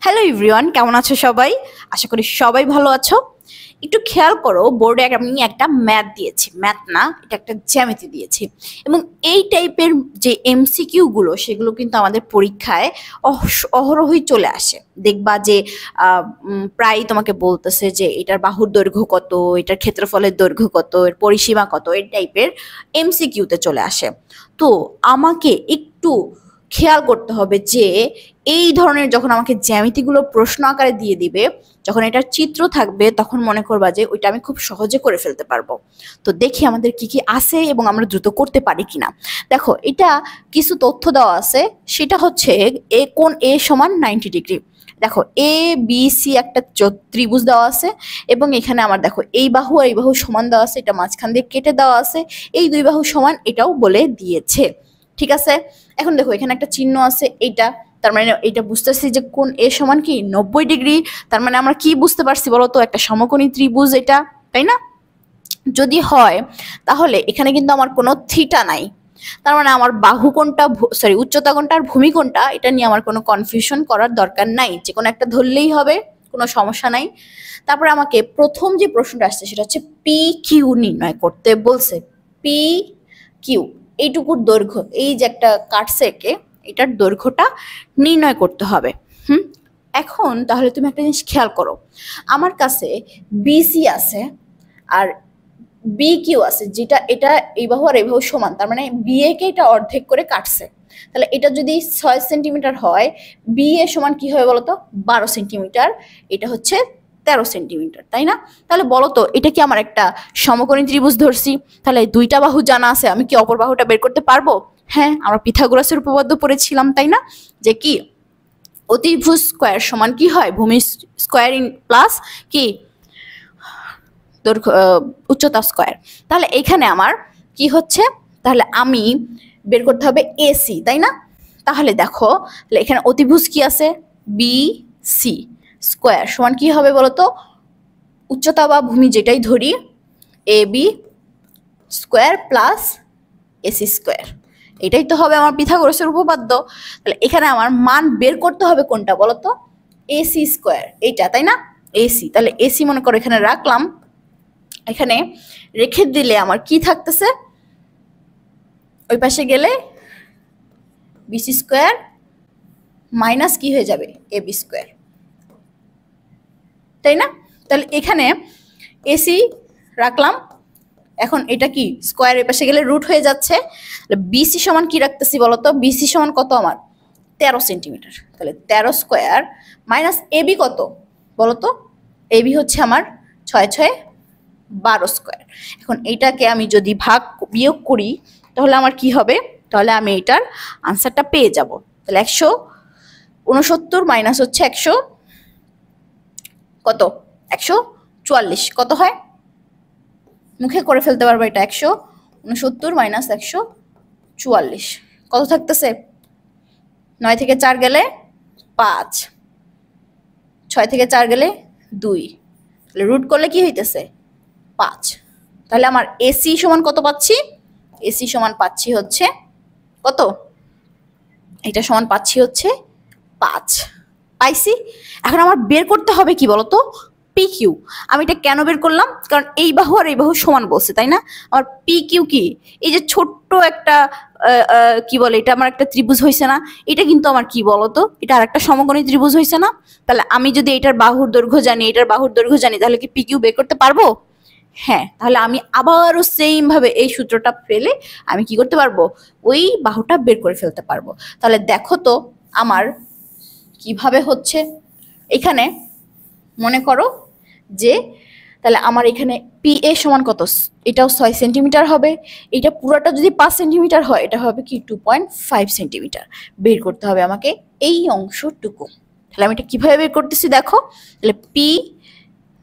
Hello everyone, কেমন আছো সবাই? আশা করি সবাই ভালো আছো। একটু খেয়াল করো, বোর্ডে আমি একটা ম্যাথ দিয়েছি, ম্যাথ না, এটা একটা জ্যামিতি দিয়েছি। এবং এই টাইপের যে এমসিকিউ গুলো, সেগুলো কিন্তু আমাদের পরীক্ষায় অহরহই চলে আসে। দেখবা যে প্রায় তোমাকে বলতেছে যে এটার বাহুর দৈর্ঘ্য কত, এটার ক্ষেত্রফলের দৈর্ঘ্য কত, এর পরিসীমা কত, এই টাইপের এমসিকিউতে চলে আসে। তো আমাকে একটু খেয়াল করতে হবে যে এই ধরনের যখন আমাকে জ্যামিতিগুলো প্রশ্ন আকারে দিয়ে দিবে, যখন এটার চিত্র থাকবে, তখন মনে করবা যে ওইটা আমি খুব সহজে করে ফেলতে পারবো। তো দেখি আমাদের কি কি আছে এবং আমরা দ্রুত করতে পারি কিনা। দেখো, এটা কিছু তথ্য দেওয়া আছে। সেটা হচ্ছে কোণ এ সমান 90 ডিগ্রি। দেখো, এ বি সি একটা ত্রিভুজ দেওয়া আছে এবং এখানে আমার দেখো এই বাহু আর এই বাহু সমান দেওয়া আছে, এটা মাঝখান দিয়ে কেটে দেওয়া আছে, এই দুই বাহু সমান এটাও বলে দিয়েছে। ঠিক আছে, এখন দেখো এখানে একটা চিহ্ন আছে, এইটা তার মানে এটা বুঝতেছি যে কোণ এ সমান কি 90 ডিগ্রি। তার মানে আমরা কি বুঝতে পারছি বলো তো, একটা সমকোণী ত্রিভুজ এটা, তাই না? যদি হয় তাহলে এখানে কিন্তু আমার কোনো থিটা নাই। তার মানে আমার বাহু কোণটা, সরি উচ্চতা কোণটা আর ভূমি কোণটা, এটা নিয়ে আমার কোনো কনফিউশন করার দরকার নাই, যে কোনো একটা ধরলেই হবে, কোনো সমস্যা নাই। তারপরে আমাকে প্রথম যে প্রশ্নটা আসছে সেটা হচ্ছে পি কিউ নির্ণয় করতে বলছে। পি কিউ, এইটুকুর দৈর্ঘ্য, এই যে একটা কাটছে একে, এটার দৈর্ঘ্যটা নির্ণয় করতে হবে। এখন তাহলে তুমি একটা জিনিস খেয়াল করো, আমার কাছে বিসি আছে আর বি কিউ আছে, যেটা এটা এই বাহু আর এই বাহু সমান, তার মানে বি এ কে এটা অর্ধেক করে কাটছে। তাহলে এটা যদি 6 সেন্টিমিটার হয়, বি এ সমান কি হবে বলতো, 12 সেন্টিমিটার। এটা হচ্ছে 13 সেন্টিমিটার, তাই না? তাহলে বলো তো, এটা কি আমার একটা সমকোণী ত্রিভুজ ধরছি? তাহলে দুইটা বাহু জানা আছে, আমি কি অপর বাহুটা বের করতে পারবো? হ্যাঁ, আমরা পিথাগোরাসের উপপাদ্য পড়েছিলাম, তাই না? যে কি অতিভুজ স্কোয়ার সমান কি হয়, ভূমি স্কোয়ার ইন প্লাস কি দৈর্ঘ্য উচ্চতা স্কোয়ার। তাহলে এখানে আমার কি হচ্ছে, তাহলে আমি বের করতে হবে এসি, তাই না? তাহলে দেখো, তাহলে এখানে অতিভুজ কি আছে, বি সি স্কোয়ার সমান কি হবে বলতো, উচ্চতা বা ভূমি যেটাই ধরি, A B square plus AC square. এটাই তো হবে আমার পিথাগোরাসের উপপাদ্য। তাহলে এখানে আমার মান বের করতে হবে কোনটা বলতো, এসি স্কোয়ার, এইটা, তাই না? এসি, তাহলে এসি মনে করো এখানে রাখলাম। এখানে রেখে দিলে আমার কি থাকতেছে, ওই পাশে গেলে বিসি স্কোয়ার মাইনাস কি হয়ে যাবে, এ বি স্কোয়ার, তাই না? তাহলে এখানে এসি রাখলাম। এখন এটা কি স্কোয়ার, এর পাশে গেলে রুট হয়ে যাচ্ছে। বিসি সমান কি রাখতেছি বলতো, বিসি সমান কত আমার 13 সেন্টিমিটার। তাহলে 13 স্কোয়ার মাইনাস এবি কত বলতো, এবি হচ্ছে আমার 6 6 12 স্কোয়ার। এখন এইটাকে আমি যদি বিয়োগ করি তাহলে আমার কি হবে, তাহলে আমি এটার আনসারটা পেয়ে যাব। তাহলে 169 মাইনাস হচ্ছে 100 কত, 144 কত হয়, মুখে করে ফেলতে পারবো এটা। 169 মাইনাস 144 কত থাকতেছে, 9 থেকে 4 গেলে 5, 6 থেকে 4 গেলে 2, তাহলে রুট করলে কি হইতেছে 5। তাহলে আমার এসি সমান কত পাচ্ছি, এসি সমান পাচ্ছি হচ্ছে কত, এটা সমান পাচ্ছি হচ্ছে 5 পাইছি। এখন আমার বের করতে হবে কি বলতো, পি কিউ। আমি এটা কেন বের করলাম, কারণ এই বাহু আর এই বাহু সমান বলছে, তাই না? আমার পি কিউ কি, এই যে ছোট্ট একটা কি বলে, এটা আমার একটা ত্রিভুজ হয়েছে না, এটা কিন্তু আমার কি বলতো, এটা আর একটা সমকোণী ত্রিভুজ হয়েছে না? তাহলে আমি যদি এটার বাহুর দৈর্ঘ্য জানি, এটার বাহুর দৈর্ঘ্য জানি, তাহলে কি পি কিউ বের করতে পারবো? হ্যাঁ, তাহলে আমি আবারও সেম ভাবে এই সূত্রটা ফেলে আমি কি করতে পারবো, ওই বাহুটা বের করে ফেলতে পারবো। তাহলে দেখো তো আমার কিভাবে হচ্ছে। এখানে মনে করো যে, তাহলে আমার এখানে পি এ সমান কত, এটাও 6 সেন্টিমিটার হবে, এটা পুরোটা যদি 5 সেন্টিমিটার হয়, এটা হবে কি 2.5 সেন্টিমিটার। বের করতে হবে আমাকে এই অংশটুকু। তাহলে আমি এটা কিভাবে বের করতেছি দেখো, তাহলে পি,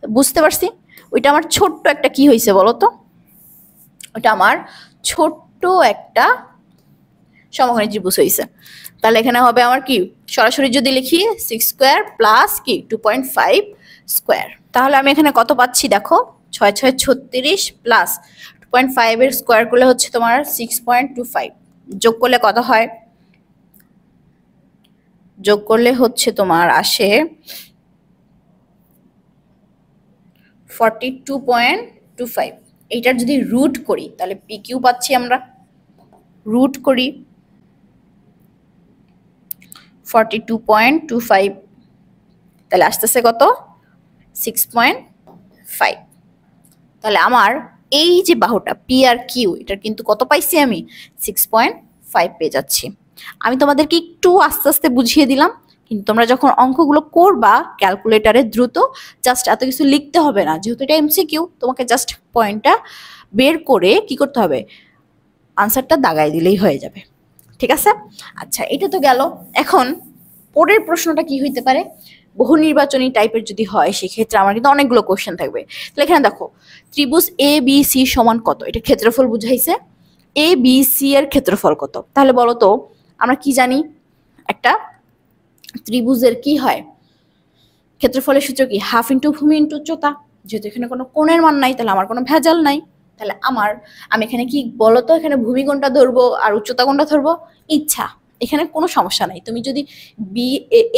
বুঝতে পারছি ওইটা আমার ছোট্ট একটা কি হয়েছে বলো তো, ওটা আমার ছোট্ট একটা সমকোণী ত্রিভুজ হয়েছে। তাহলে এখানে হবে আমার কি, সরাসরি যদি লিখি 6 স্কোয়ার প্লাস কি 2.5 স্কোয়ার, তাহলে আমি এখানে কত পাচ্ছি দেখো, 6 6 36 প্লাস 2.5 এর স্কোয়ার করলে হচ্ছে তোমার 6.25, যোগ করলে কত হয় যোগ করলে হচ্ছে তোমার আসে 42.25। এইটার যদি রুট করি তাহলে পি কিউ পাচ্ছি আমরা, রুট করি 42.25, তাহলে আসতেছে কত 6.5। তাহলে আমার এই যে বাহুটা পি আর কিউ এটার কিন্তু কত পাইছি আমি 6.5 পেয়ে যাচ্ছি। আমি তোমাদেরকে একটু আস্তে আস্তে বুঝিয়ে দিলাম, কিন্তু তোমরা যখন অঙ্কগুলো করবা ক্যালকুলেটরে দ্রুত জাস্ট এত কিছু লিখতে হবে না, যেহেতু এটা এমসিকিউ তোমাকে জাস্ট পয়েন্টটা বের করে কি করতে হবে, আনসারটা দাগাই দিলেই হয়ে যাবে। ঠিক আছে, আচ্ছা এটা তো গেল। এখন পরের প্রশ্নটা কি হইতে পারে, বহু নির্বাচনী টাইপের যদি হয় সেক্ষেত্রে আমার কিন্তু অনেকগুলো কোশ্চেন থাকবে। তাহলে এখানে দেখো ত্রিভুজ এ বি সি সমান কত, এটা ক্ষেত্রফল বুঝাইছে। এ বি সি এর ক্ষেত্রফল কত, তাহলে বলো তো আমরা কি জানি, একটা ত্রিভুজের কি হয় ক্ষেত্রফলের সূত্র কি, হাফ ইন্টু ভূমি ইন্টু উচ্চতা। যেহেতু এখানে কোনো কোণের মান নাই তাহলে আমার কোনো ভেজাল নাই। তাহলে আমি এখানে কি বলতো, এখানে ভূমি কোণটা ধরবো আর উচ্চতা কোণটা ধরবো, ইচ্ছা, এখানে কোনো সমস্যা নাই। তুমি যদি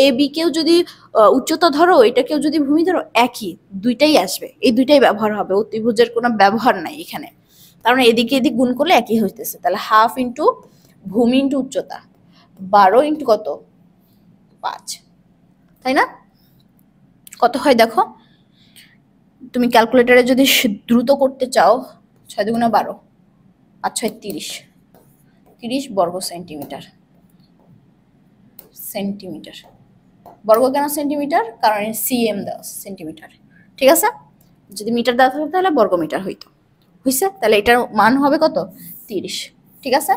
এ বি কেও যদি উচ্চতা ধরো, এটাকেও যদি ভূমি ধরো, একই দুইটাই আসবে, এই দুইটাই ব্যবহার হবে, অতিভুজের কোনো ব্যবহার নাই এখানে। কারণ এদিকে এদিক গুণ করলে একই হইতেছে। তাহলে হাফ ইন্টু ভূমি ইন্টু উচ্চতা 12 ইন্টু কত 5, তাই না? কত হয় দেখো, তুমি ক্যালকুলেটরে যদি দ্রুত করতে চাও 6 দুগুণে 12, 5 6 30, 30 বর্গ সেন্টিমিটার। সেন্টিমিটার বর্গ কেন সেন্টিমিটার, কারণ সিএম দেওয়া সেন্টিমিটার। ঠিক আছে, যদি মিটার দেওয়া থাকতো তাহলে বর্গ মিটার হইতো। হইছে, তাহলে এটার মান হবে কত 30। ঠিক আছে,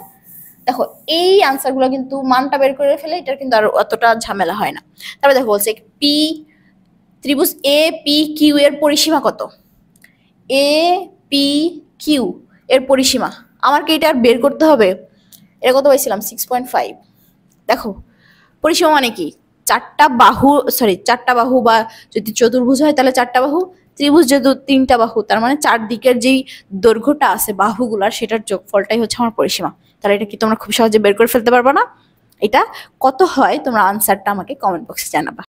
দেখো এই আনসারগুলো কিন্তু মানটা বের করে ফেলে, এটার কিন্তু আর অতটা ঝামেলা হয় না। তারপরে দেখো বলছে পি ত্রিভুজ এ পি কিউ এর পরিসীমা কত, এ পি কিউ এর পরিসীমা আমার কি এটা আর বের করতে হবে? এটা কত পাইছিলাম 6.5। দেখো পরিসীমা মানে কি, চারটা বাহু বা যদি চতুর্ভুজ হয় তাহলে চারটা বাহু, ত্রিভুজ যেহেতু তিনটা বাহু, তার মানে চারদিকের যেই দৈর্ঘ্যটা আছে বাহুগুলার সেটার যোগফলটাই হচ্ছে আমার পরিসীমা। তাহলে এটা কি তোমরা খুব সহজে বের করে ফেলতে পারবে না? এটা কত হয় তোমরা আনসারটা আমাকে কমেন্ট বক্সে জানাবা।